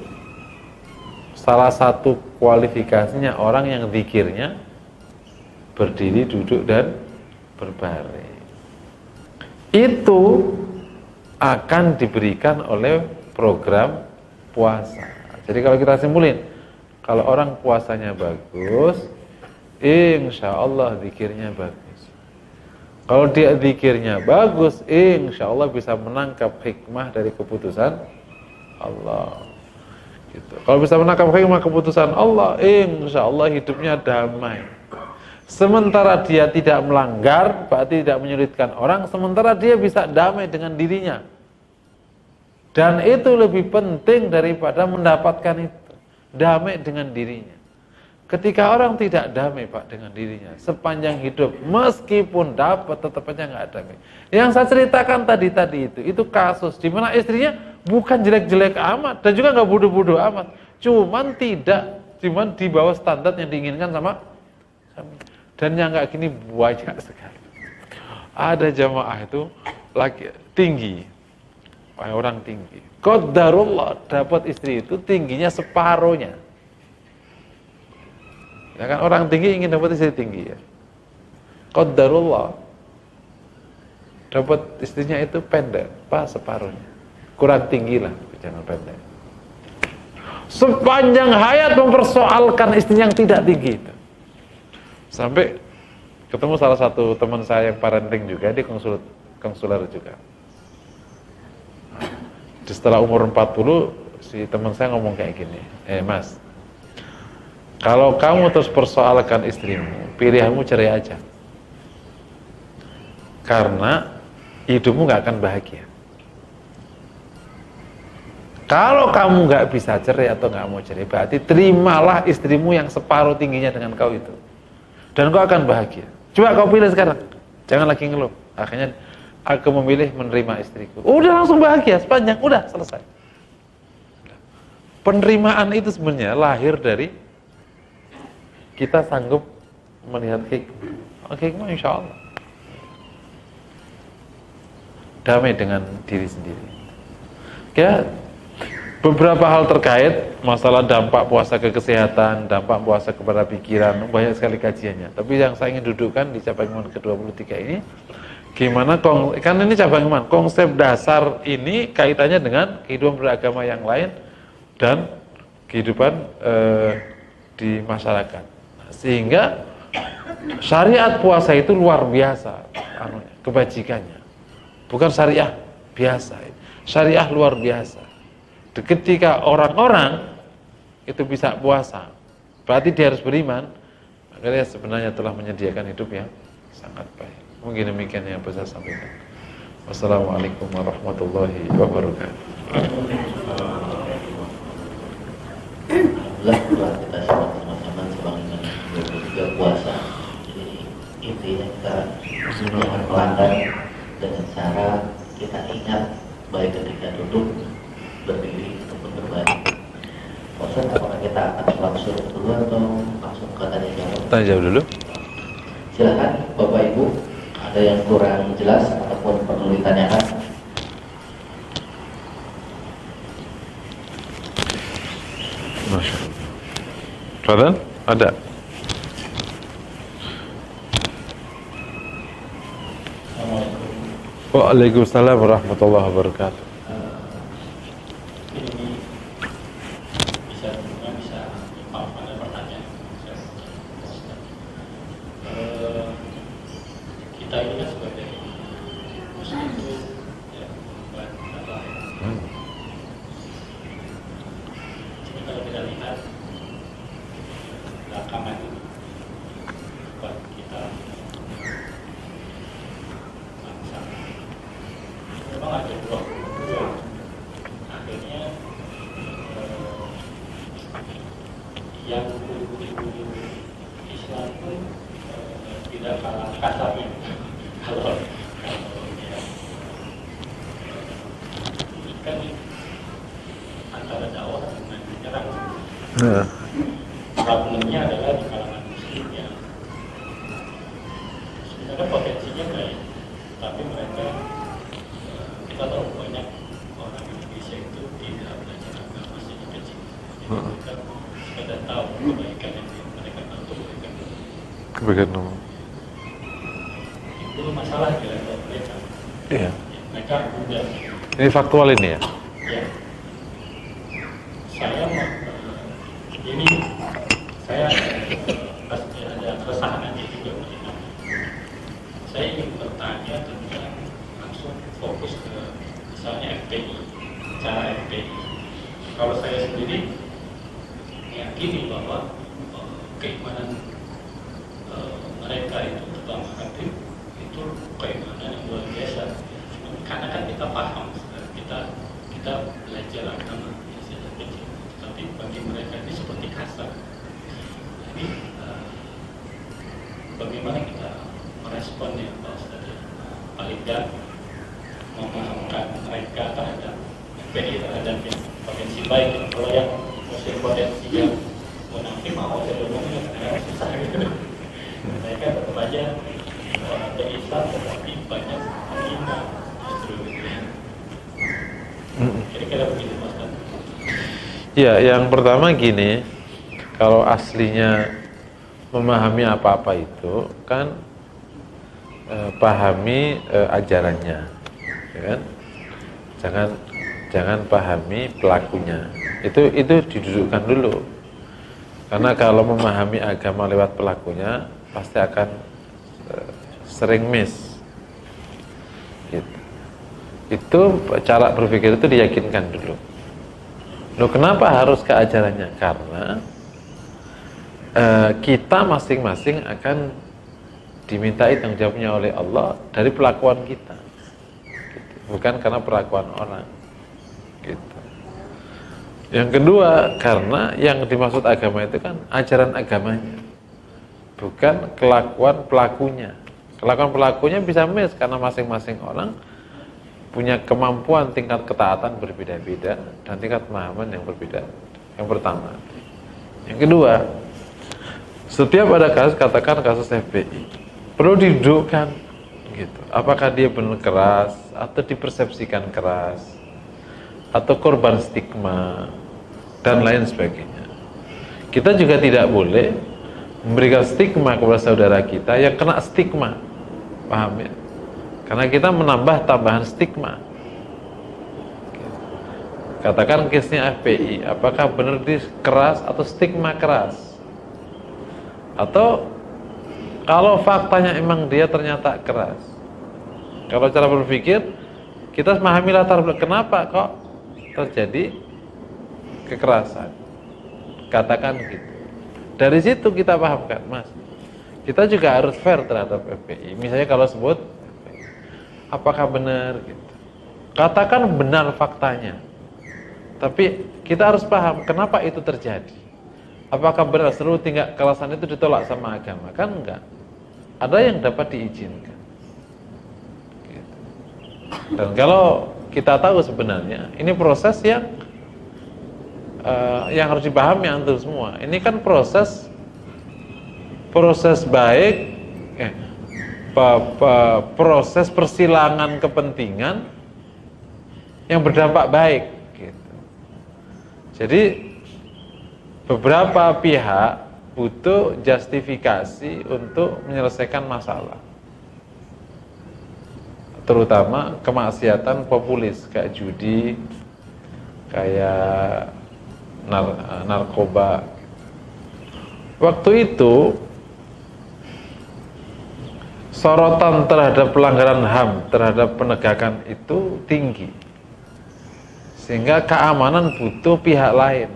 salah satu kualifikasinya orang yang zikirnya berdiri, duduk, dan berbaring. Itu akan diberikan oleh program puasa. Jadi kalau kita simpulin, kalau orang puasanya bagus, insya Allah zikirnya bagus. Kalau dia zikirnya bagus, insya Allah bisa menangkap hikmah dari keputusan Allah. Gitu. Kalau bisa menangkap hikmah keputusan Allah, insya Allah hidupnya damai. Sementara dia tidak melanggar, berarti tidak menyulitkan orang, sementara dia bisa damai dengan dirinya. Dan itu lebih penting daripada mendapatkan itu, damai dengan dirinya. Ketika orang tidak damai Pak dengan dirinya sepanjang hidup, meskipun dapat tetap aja nggak damai. Yang saya ceritakan tadi itu kasus di mana istrinya bukan jelek-jelek amat dan juga nggak bodoh-bodoh amat, cuman di bawah standar yang diinginkan sama suami. Dan yang nggak gini banyak sekali. Ada jamaah itu lagi tinggi, orang tinggi. Qadarullah dapat istri itu tingginya separohnya. Ya kan orang tinggi ingin dapat istri tinggi ya. Qadarullah dapat istrinya itu pendek, separuhnya. Kurang tinggi lah, jangan pendek. Sepanjang hayat mempersoalkan istrinya yang tidak tinggi itu. Sampai ketemu salah satu teman saya yang parenting juga, dia konselor juga. Setelah umur 40, si teman saya ngomong kayak gini, Mas, kalau kamu terus persoalkan istrimu, pilihanmu cerai aja. Karena hidupmu gak akan bahagia. Kalau kamu gak bisa cerai atau gak mau cerai, berarti terimalah istrimu yang separuh tingginya dengan kau itu. Dan kau akan bahagia. Coba kau pilih sekarang, jangan lagi ngeluh. Akhirnya aku memilih menerima istriku. Udah langsung bahagia sepanjang, udah selesai. Penerimaan itu sebenarnya lahir dari kita sanggup melihat hikmah. Hikmah insya Allah. Damai dengan diri sendiri. Ya, beberapa hal terkait masalah dampak puasa ke kesehatan, dampak puasa kepada pikiran, banyak sekali kajiannya. Tapi yang saya ingin dudukkan di cabang iman ke-23 ini, gimana kan ini cabang iman, konsep dasar ini kaitannya dengan kehidupan beragama yang lain dan kehidupan di masyarakat. Sehingga syariat puasa itu luar biasa kebajikannya. Bukan syariah biasa, syariah luar biasa. Ketika orang-orang itu bisa puasa, berarti dia harus beriman, maka dia sebenarnya telah menyediakan hidup yang sangat baik. Mungkin demikian yang bisa saya sampaikan. Wassalamualaikum warahmatullahi wabarakatuh. Alhamdulillah kita sama-sama juga puasa. Jadi intinya kita jangan melanggar dengan cara kita ingat baik ketika duduk, berdiri ataupun berbaring. Ustaz, apakah kita akan sholat suruh dulu atau langsung ke tanya jawab? Tanya jawab dulu. Silakan Bapak Ibu, ada yang kurang jelas ataupun perlu ditanyakan. Masya Allah. Fadlan, ada? Waalaikumsalam warahmatullahi wabarakatuh. Ini bisa maaf ada pertanyaan. Kita ini kan sebagai muslim itu ya bukan apa. Jadi kalau kita lihat belakangan ini buat kita bangsa memang ada dua akhirnya yang ibu-ibu Islam pun tidak kalah kasarnya kalau ya ini kan antara dakwah dengan menyerang problemnya adalah di kalangan muslim ya sebenarnya potensinya baik tapi mereka kita tahu banyak orang Indonesia itu tidak belajar agama sejak kecil jadi mereka sekedar tahu kebaikan yang mereka tahu itu Kebaikan nomor. itu masalah di level mereka. Iya. Mereka mudah. Ini faktual ini ya? Ya. Saya mau ini saya pasti ada keresahan aja juga melihat. Saya ingin bertanya tentang langsung fokus ke misalnya FPI, cara FPI. Kalau saya sendiri meyakini bahwa keimanan mereka itu terutama Habib itu keimanan yang luar biasa. Karena kan kita paham, kita belajar agama sejak kecil, tapi bagi mereka ini seperti kasar. Jadi bagaimana kita meresponnya, Pak Ustaz? Paling tidak memahamkan mereka terhadap FPI, terhadap yang potensi baik. Kalau yang muslim potensi yang munafik mau saya ngomongnya karena susah gitu. Mereka tetap aja ada Islam tetapi banyak menghina justru gitu. Kira-kira begitu Mas Ustaz. Ya, yang pertama gini, kalau aslinya memahami apa-apa itu kan pahami ajarannya, ya kan? Jangan pahami pelakunya. Itu didudukkan dulu. Karena kalau memahami agama lewat pelakunya pasti akan sering miss. Gitu. Itu cara berpikir itu diyakinkan dulu. Loh, kenapa harus ke ajarannya? Karena kita masing-masing akan dimintai tanggung jawabnya oleh Allah dari pelakuan kita, gitu. Bukan karena perlakuan orang. Gitu. Yang kedua, karena yang dimaksud agama itu kan ajaran agamanya, bukan kelakuan pelakunya. Kelakuan pelakunya bisa miss karena masing-masing orang punya kemampuan tingkat ketaatan berbeda-beda dan tingkat pemahaman yang berbeda. Yang pertama. Yang kedua, setiap ada kasus, katakan kasus FPI, perlu didudukkan gitu. Apakah dia benar keras atau dipersepsikan keras atau korban stigma dan lain sebagainya. Kita juga tidak boleh memberikan stigma kepada saudara kita yang kena stigma. Paham ya? Karena kita menambah tambahan stigma. Katakan case-nya FPI, apakah benar dia keras atau stigma keras? Atau kalau faktanya emang dia ternyata keras, kalau cara berpikir kita memahami latar belakang kenapa kok terjadi kekerasan, katakan gitu. Dari situ kita pahamkan, Mas, kita juga harus fair terhadap FPI. Misalnya kalau sebut apakah benar gitu. Katakan benar faktanya. Tapi kita harus paham kenapa itu terjadi. Apakah benar seluruh tingkat kekerasan itu ditolak sama agama? Kan enggak. Ada yang dapat diizinkan. Gitu. Dan kalau kita tahu sebenarnya ini proses yang harus dipahami antum semua. Ini kan proses baik, proses persilangan kepentingan yang berdampak baik. Gitu. Jadi beberapa pihak butuh justifikasi untuk menyelesaikan masalah, terutama kemaksiatan populis kayak judi, kayak narkoba. Waktu itu sorotan terhadap pelanggaran HAM, terhadap penegakan itu tinggi, sehingga keamanan butuh pihak lain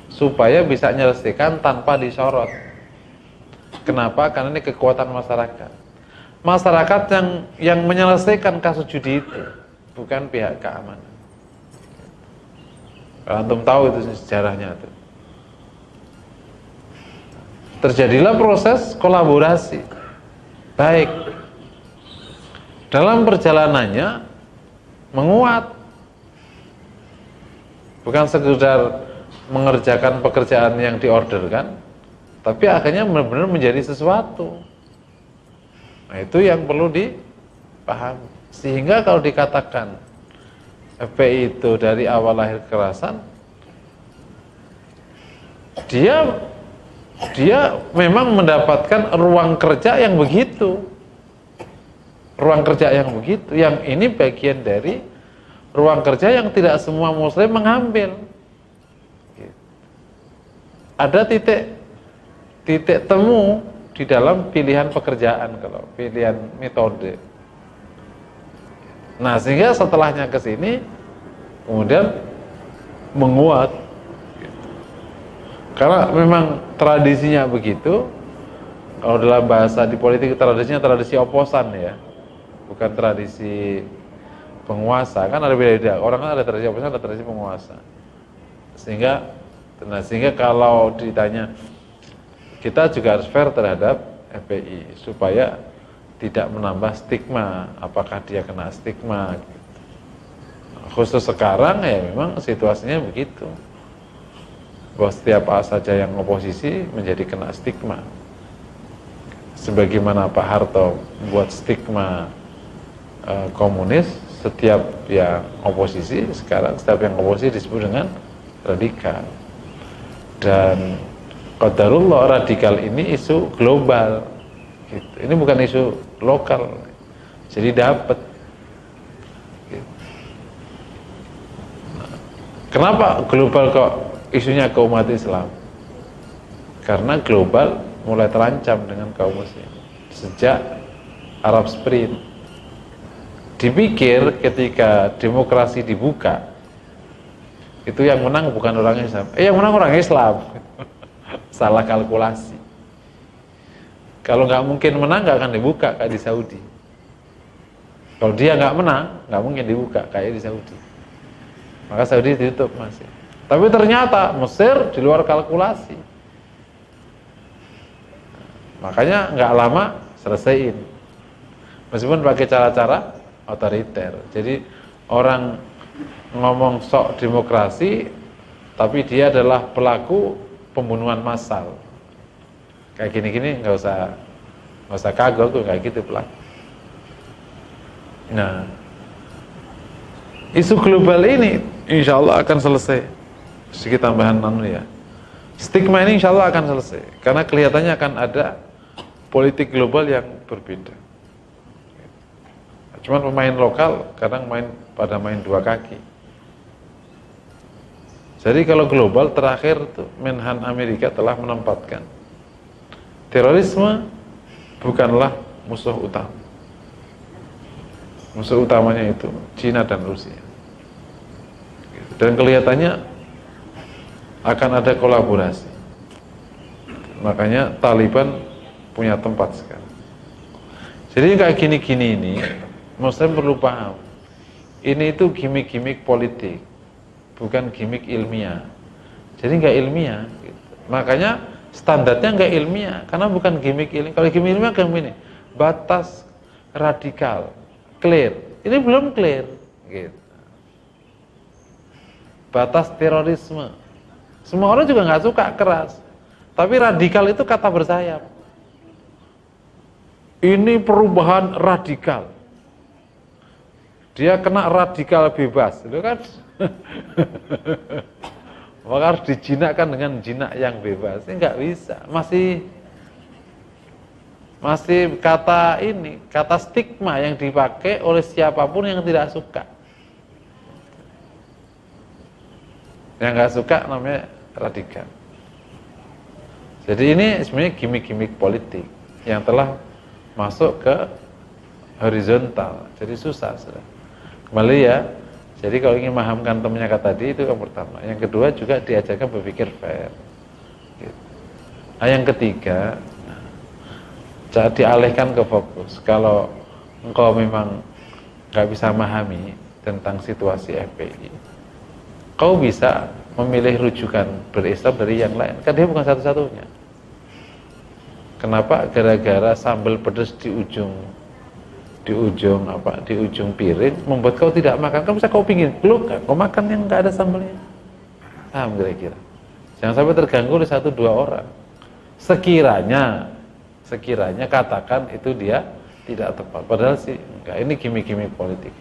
supaya bisa menyelesaikan tanpa disorot. Kenapa? Karena ini kekuatan masyarakat. Masyarakat yang menyelesaikan kasus judi itu, bukan pihak keamanan. Kalau antum tahu itu sejarahnya itu. Terjadilah proses kolaborasi baik. Dalam perjalanannya menguat. Bukan sekedar mengerjakan pekerjaan yang diorderkan, tapi akhirnya benar-benar menjadi sesuatu. Nah, itu yang perlu dipahami. Sehingga kalau dikatakan FPI itu dari awal lahir kekerasan, dia memang mendapatkan ruang kerja yang begitu. Ruang kerja yang begitu, yang ini bagian dari ruang kerja yang tidak semua muslim mengambil. Ada titik temu di dalam pilihan pekerjaan, kalau pilihan metode. Nah, sehingga setelahnya ke sini kemudian menguat. Karena memang tradisinya begitu. Kalau dalam bahasa di politik tradisinya tradisi oposan ya, bukan tradisi penguasa. Kan ada beda-beda. Orang kan ada tradisi oposan, ada tradisi penguasa. Sehingga kalau ditanya, kita juga harus fair terhadap FPI supaya tidak menambah stigma, apakah dia kena stigma gitu. Khusus sekarang ya memang situasinya begitu, bahwa setiap saja yang oposisi menjadi kena stigma. Sebagaimana Pak Harto membuat stigma komunis, setiap yang oposisi, sekarang setiap yang oposisi disebut dengan radikal. Dan qadarullah, radikal ini isu global gitu. Ini bukan isu lokal, jadi dapat gitu. Nah, kenapa global kok isunya ke umat Islam? Karena global mulai terancam dengan kaum muslim sejak Arab Spring. Dipikir ketika demokrasi dibuka, itu yang menang bukan orang Islam, yang menang orang Islam. Salah kalkulasi. Kalau nggak mungkin menang, nggak akan dibuka kayak di Saudi. Kalau dia nggak menang, nggak mungkin dibuka kayak di Saudi. Maka Saudi ditutup masih. Tapi ternyata Mesir di luar kalkulasi. Makanya nggak lama selesaiin. Meskipun pakai cara-cara otoriter. Jadi orang ngomong sok demokrasi, tapi dia adalah pelaku pembunuhan massal. Kayak gini-gini nggak usah kagok tuh, kayak gitu pelaku. Nah, isu global ini insya Allah akan selesai. Sedikit tambahan ya. Stigma ini insya Allah akan selesai, karena kelihatannya akan ada politik global yang berbeda. Cuman pemain lokal kadang main dua kaki. Jadi kalau global, terakhir tuh Menhan Amerika telah menempatkan terorisme bukanlah musuh utama. Musuh utamanya itu Cina dan Rusia. Dan kelihatannya akan ada kolaborasi. Makanya Taliban punya tempat sekarang. Jadi kayak gini-gini ini, Muslim perlu paham. Ini itu gimmick-gimmick politik, bukan gimmick ilmiah. Jadi nggak ilmiah. Gitu. Makanya standarnya nggak ilmiah, karena bukan gimmick ilmiah. Kalau gimmick ilmiah kayak gini, batas radikal, clear. Ini belum clear. Gitu. Batas terorisme. Semua orang juga nggak suka keras. Tapi radikal itu kata bersayap. Ini perubahan radikal. Dia kena radikal bebas, itu kan? Maka harus dijinakkan dengan jinak yang bebas. Ini nggak bisa. Masih kata ini, kata stigma yang dipakai oleh siapapun yang tidak suka. Yang nggak suka namanya radikal. Jadi ini sebenarnya gimmick-gimmick politik yang telah masuk ke horizontal. Jadi susah sudah. Kembali ya. Jadi kalau ingin memahamkan temannya kata tadi itu yang pertama. Yang kedua juga diajarkan berpikir fair. Gitu. Nah, yang ketiga, dialihkan ke fokus. Kalau engkau memang nggak bisa memahami tentang situasi FPI, kau bisa memilih rujukan berislam dari yang lain. Kan dia bukan satu-satunya. Kenapa? Gara-gara sambal pedas di ujung piring membuat kau tidak makan. Kau bisa kau pingin peluk kan? Kau makan yang nggak ada sambalnya. Paham kira-kira? Jangan sampai terganggu oleh 1-2 orang. Sekiranya katakan itu dia tidak tepat. Padahal sih enggak. Ini gimmick-gimmick politik.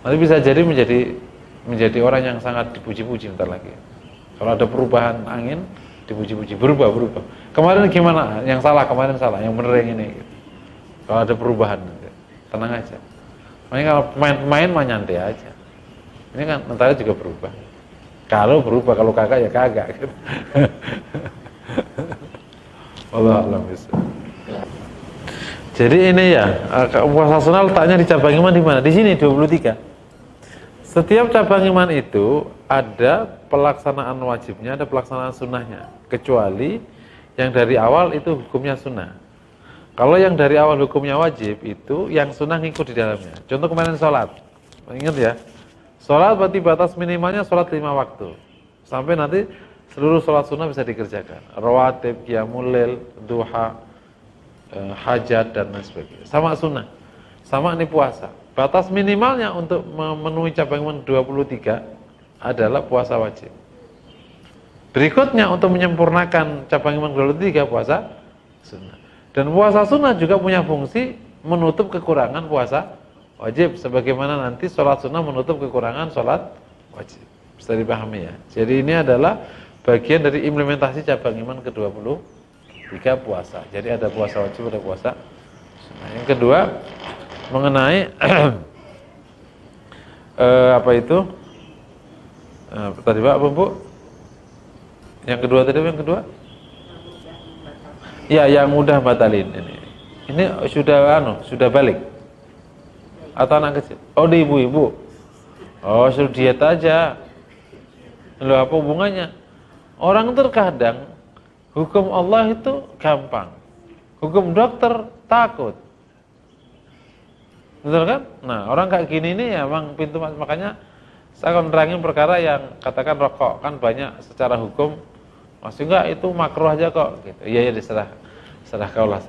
Nanti bisa jadi menjadi orang yang sangat dipuji-puji bentar lagi. Kalau ada perubahan angin, dipuji-puji, berubah. Kemarin gimana? Yang salah, kemarin salah, yang bener yang ini. Gitu. Kalau ada perubahan, tenang aja. Makanya kalau main nyantai aja. Ini kan ntar juga berubah. Kalau berubah, kalau kagak ya kagak. Gitu. Allah alam bisa. Jadi ini ya, puasa sunnah letaknya di cabang iman di mana? Di sini 23. Setiap cabang iman itu ada pelaksanaan wajibnya, ada pelaksanaan sunnahnya. Kecuali yang dari awal itu hukumnya sunnah. Kalau yang dari awal hukumnya wajib itu yang sunnah ngikut di dalamnya. Contoh kemarin sholat. Ingat ya, sholat berarti batas minimalnya sholat 5 waktu. Sampai nanti seluruh sholat sunnah bisa dikerjakan. Rawatib, qiyamul lail, duha, hajat dan lain sebagainya. Sama sunnah. Sama ini puasa. Batas minimalnya untuk memenuhi cabang iman 23 adalah puasa wajib. Berikutnya untuk menyempurnakan cabang iman 23 puasa sunnah. Dan puasa sunnah juga punya fungsi menutup kekurangan puasa wajib. Sebagaimana nanti sholat sunnah menutup kekurangan sholat wajib. Bisa dipahami ya. Jadi ini adalah bagian dari implementasi cabang iman ke-23 puasa. Jadi ada puasa wajib, ada puasa sunnah. Yang kedua mengenai apa itu? Tadi Pak, apa Bu? Yang kedua tadi, yang kedua? Ya, yang mudah batalin ini. Ini sudah balik. Atau anak kecil? Oh, di ibu-ibu. Oh, suruh diet aja. Loh, apa hubungannya? Orang terkadang hukum Allah itu gampang. Hukum dokter takut. Betul kan? Nah, orang kayak gini ini ya emang pintu, makanya saya akan nerangin perkara yang katakan rokok kan banyak secara hukum masih enggak itu makruh aja kok gitu. Iya ya serah kaulah.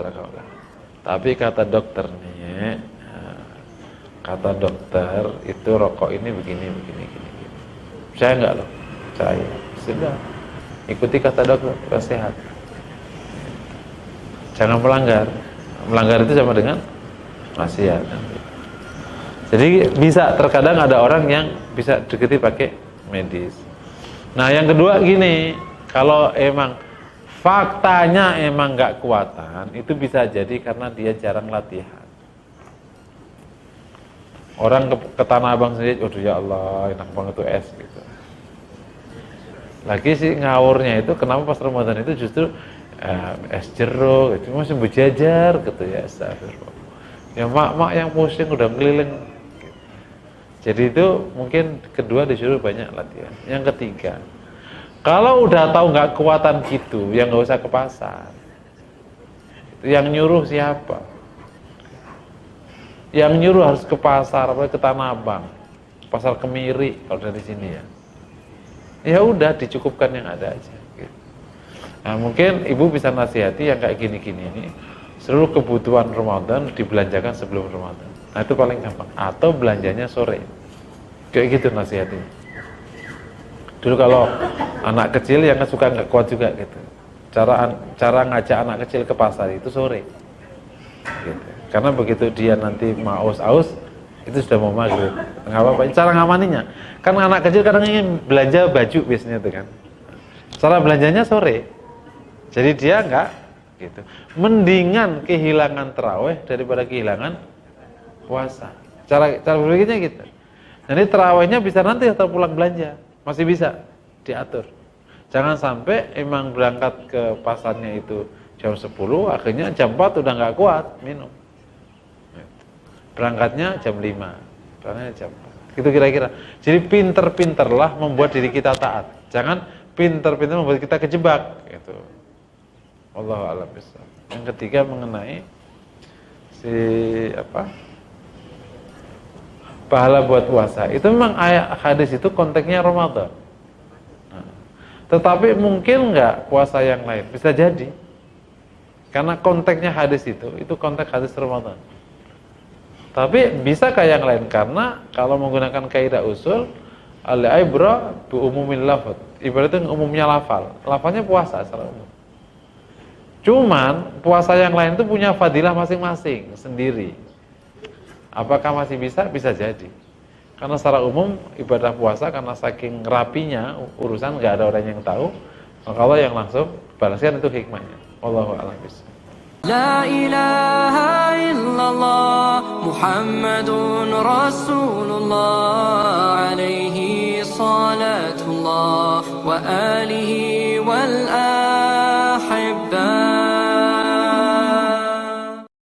Tapi kata dokter nih, kata dokter itu rokok ini begini. Saya enggak loh. Saya sudah ikuti kata dokter, sehat. Jangan melanggar. Melanggar itu sama dengan maksiat. Jadi bisa terkadang ada orang yang bisa deketi pakai medis. Nah yang kedua gini, kalau emang faktanya emang nggak kuatan, itu bisa jadi karena dia jarang latihan. Orang ke Tanah Abang sendiri, aduh ya Allah, enak banget tuh es gitu. Lagi sih ngawurnya itu, kenapa pas Ramadan itu justru es jeruk, itu masih berjajar gitu ya, astagfirullah. Ya mak-mak yang pusing udah keliling. Jadi itu mungkin kedua disuruh banyak latihan. Yang ketiga, kalau udah tahu nggak kekuatan gitu, ya nggak usah ke pasar. Yang nyuruh siapa? Yang nyuruh harus ke pasar, ke Tanah Abang, pasar Kemiri kalau dari sini ya. Ya udah dicukupkan yang ada aja. Gitu. Nah mungkin ibu bisa nasihati yang kayak gini-gini ini, seluruh kebutuhan Ramadan dibelanjakan sebelum Ramadan. Nah itu paling gampang. Atau belanjanya sore. Kayak gitu nasihatnya. Dulu kalau anak kecil yang suka nggak kuat juga gitu. Cara ngajak anak kecil ke pasar itu sore. Gitu. Karena begitu dia nanti mau aus-aus, itu sudah mau maghrib. Nggak apa-apa. Cara ngamaninya, kan anak kecil kadang ingin belanja baju biasanya itu kan. Cara belanjanya sore. Jadi dia nggak gitu. Mendingan kehilangan tarawih daripada kehilangan puasa. Cara berpikirnya gitu. Jadi tarawihnya bisa nanti atau pulang belanja, masih bisa diatur. Jangan sampai emang berangkat ke pasarnya itu jam 10, akhirnya jam 4 udah nggak kuat minum. Berangkatnya jam 5, berangkatnya jam 4. Gitu kira-kira. Jadi pinter-pinterlah membuat diri kita taat. Jangan pinter-pinter membuat kita kejebak. Gitu. Wallahu a'lam bishawab. Yang ketiga mengenai pahala buat puasa. Itu memang ayat hadis itu konteksnya Ramadan. Nah, tetapi mungkin nggak puasa yang lain? Bisa jadi. Karena konteksnya hadis itu konteks hadis Ramadan. Tapi bisa kayak yang lain, karena kalau menggunakan kaidah usul al-ibra bi umumil lafaz. Ibaratnya umumnya lafal. Lafalnya puasa secara umum. Cuman puasa yang lain itu punya fadilah masing-masing sendiri. Apakah masih bisa? Bisa jadi. Karena secara umum ibadah puasa karena saking rapinya urusan nggak ada orang yang tahu, maka Allah yang langsung balaskan itu hikmahnya. Wallahu a'lam bishawab. لا إله إلا الله محمد رسول الله عليه صلاة الله وآله والآل